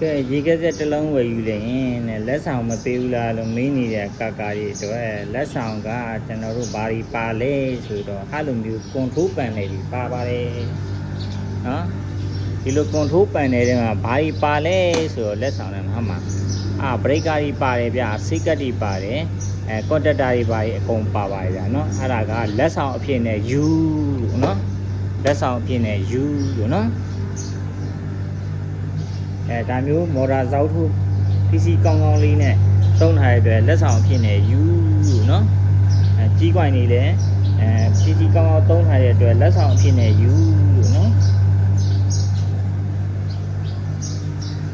cái gì cái rất là lâu rồi nè lát sau mà tiêu là mấy nè là cả gì rồi lát sau cả cho nó rồi bari pa lê rồi đó hai lần nhiều con thú bên này thì pa ba lê đó thì lúc con thú bên này mà bari pa lê rồi lát sau này mà break đi pa đấy bây xích đi pa đấy con đất đi pa con pa pa đấy nó à là lát sau phía này u nó lát sau phía này u nóဒါမျိုးမော်ဒါဇောက်ထု PC ကောင်းကောင်းလေးနဲ့သုံးထားတဲ့အတွက်လက်ဆောင်အဖြစ်နဲ့ယူเนาะကြီးကွိုင်နေလဲPC ကောင်းကောင်းသုံးထားတဲ့အတွက်လက်ဆောင်အဖြစ်နဲ့ယူလို့เนาะ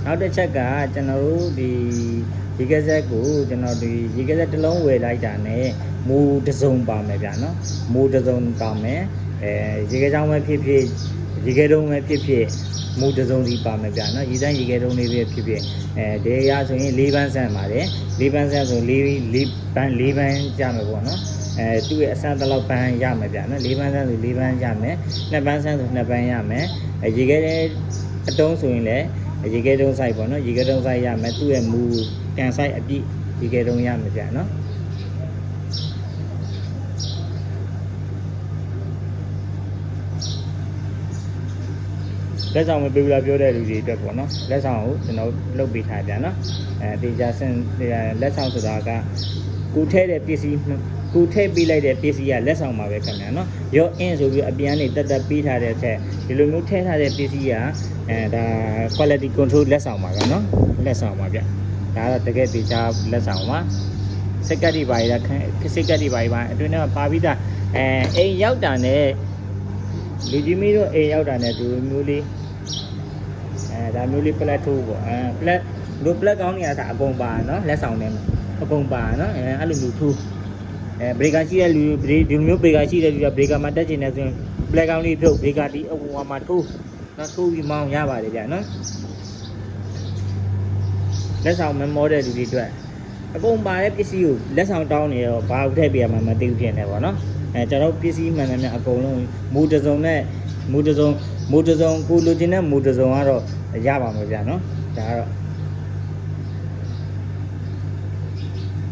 နောက်တစ်ချက်ကကျွန်တော်တို့ဒီရေကက်ဆက်ကိုကျွန်တော်ဒီရေကက်ဆက်တစ်လုံးဝယ်လိုက်တာနဲ့မူတစ်စုံပါမယ်ဗျာเนาะမူတစ်စုံပါမယ်ရေကက်ချောင်းပဲဖြစ်ဖြစ်ရေကက်တုံးပဲဖြစ်ဖြစ်မူတစုံစီပါမယ်ဗျာနော်ရေတန်းရေကဲတုံးလေးပဲဖြစ်ဖြစ်ဒေရဆိုရင်၄ပန်းဆန့်ပါတယ်၄ပန်းဆန့်ဆို၄ပန်းကြမယ်ပေါ့နော်သူ့ရဲ့အဆန်းတစ်လောက်ပန်းရမယ်ဗျာနော်၄ပန်းဆန့်ဆို၄ပန်းရမယ်၂ပန်းဆန့်ဆို၂ပန်းရမယ်ရေကဲအတုံးဆိုရင်လည်းရေကဲတုံးဆိုင်ပေါ့နော်ရေကဲတုံးဆိုင်ရမယ်သူ့ရဲ့မူကန်ဆိုင်အပြည့်ရေကဲတုံးရမယ်ဗျာနော်လက်ဆောင်မပေးဘူးလားပြောတဲ့လူတွေအတွက်ပေါ့နော်လက်ဆောင်ကိုကျွန်တော်လုပ်ပေးထားပြန်နော်တေချာစင်လက်ဆောင်ဆိုတာကကိုထဲတဲ့ပစ္စည်းကိုထဲပေးလိုက်တဲ့ပစ္စည်းကလက်ဆောင်ပါပဲခင်ဗျာနော်ရောအင်းဆိုပြီးအပြန်နေတက်ပေးထားတဲ့အထက်ဒီလိုမျိုးထဲထားတဲ့ပစ္စည်းကဒါ quality control လက်ဆောင်ပါပဲနော်လက်ဆောင်ပါဗျဒါတော့တကယ်တေချာလက်ဆောင်ပါစက်ကတ်ဒီပါရစက်ကတ်ဒီပါအတွင်းထဲမှာပါပြီးသားအိမ်ရောက်တာနဲ့လူကြီးမီးတို့အိမ်ရောက်တာနဲ့ဒီလိုမျိုးလေးဒါမျိုးလေးပလက်ထိုးပေါ့ပလက်လိုပလက်ကောင်းနေရတာအကုန်ပါနော်လက်ဆောင်ထဲမှာအကုန်ပါနော်အဲ့လိုမျိုးထိုးဘရေကာရှိတဲ့လူဒီမျိုးဘရေကာရှိတဲ့လူကဘရေကာမှာတက်ချင်တယ်ဆိုရင်ပလက်ကောင်းလေးဖြုတ်ဘရေကာဒီအဝါမှာထိုးနော်ထိုးပြီးမောင်းရပါတယ်ဗျာနော်လက်ဆောင်မမောတဲ့လူတွေအတွက်အကုန်ပါတဲ့ပစ္စည်းကိုလက်ဆောင်တောင်းနေတော့ဘာထည့်ပြရမှာမသိဘူးဖြစ်နေပေါ့နော်ကျွန်တော်ပစ္စည်းမှန်တယ်များအကုန်လုံးမူတစုံနဲ့မူတစုံကိုလိုချင်တဲ့မူတစုံကတော့ရပါမှာဗျာနော်ဒါကတော့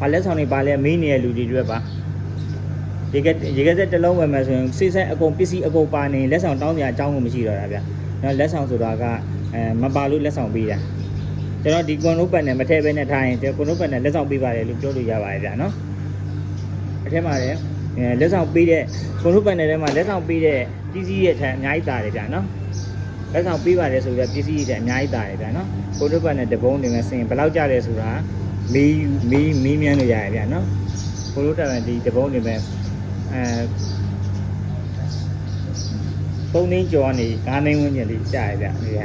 ဘာလက်ဆောင်တွေပါလဲမေးနေတဲ့လူတွေတွေ့ပါရေကက်ဆက်တစ်လုံးဝယ်မယ်ဆိုရင်စိတ်ဆက်အကုန်ပစ္စည်းအကုန်ပါနေလက်ဆောင်တောင်းစရာအကြောင်းကိုမရှိတော့တာဗျာနော်လက်ဆောင်ဆိုတာကမပါလို့လက်ဆောင်ပေးတာကျွန်တော်ဒီကွန်နိုးပတ်နဲ့မထည့်ဘဲနဲ့ထားရင်ကွန်နိုးပတ်နဲ့လက်ဆောင်ပေးပါတယ်လို့ပြောလို့ရပါတယ်ဗျာနော်အထက်မှာလည်းလက်ဆောင်ပေးတဲ့ကွန်နိုးပတ်နယ်ထဲမှာလက်ဆောင်ပေးတဲ့ပစ္စည်းရဲ့ထက်အများကြီးတာတယ်ဗျာနော်လက်ဆောင်ပေးပါတယ်ဆိုတော့ပစ္စည်းတွေအများကြီးတာတယ်ဗျာနော်ကွန်နိုးပတ်နဲ့တပုံးတွေနဲ့ဆင်ဘယ်လောက်ကြတယ်ဆိုတာမီးမြန်းလို့ရတယ်ဗျာနော်ကွန်နိုးပတ်နဲ့ဒီတပုံးတွေပဲ3 သိန်းကျော်နေ9 သိန်းဝန်းကျင်လေးကြာရဗျာဒီက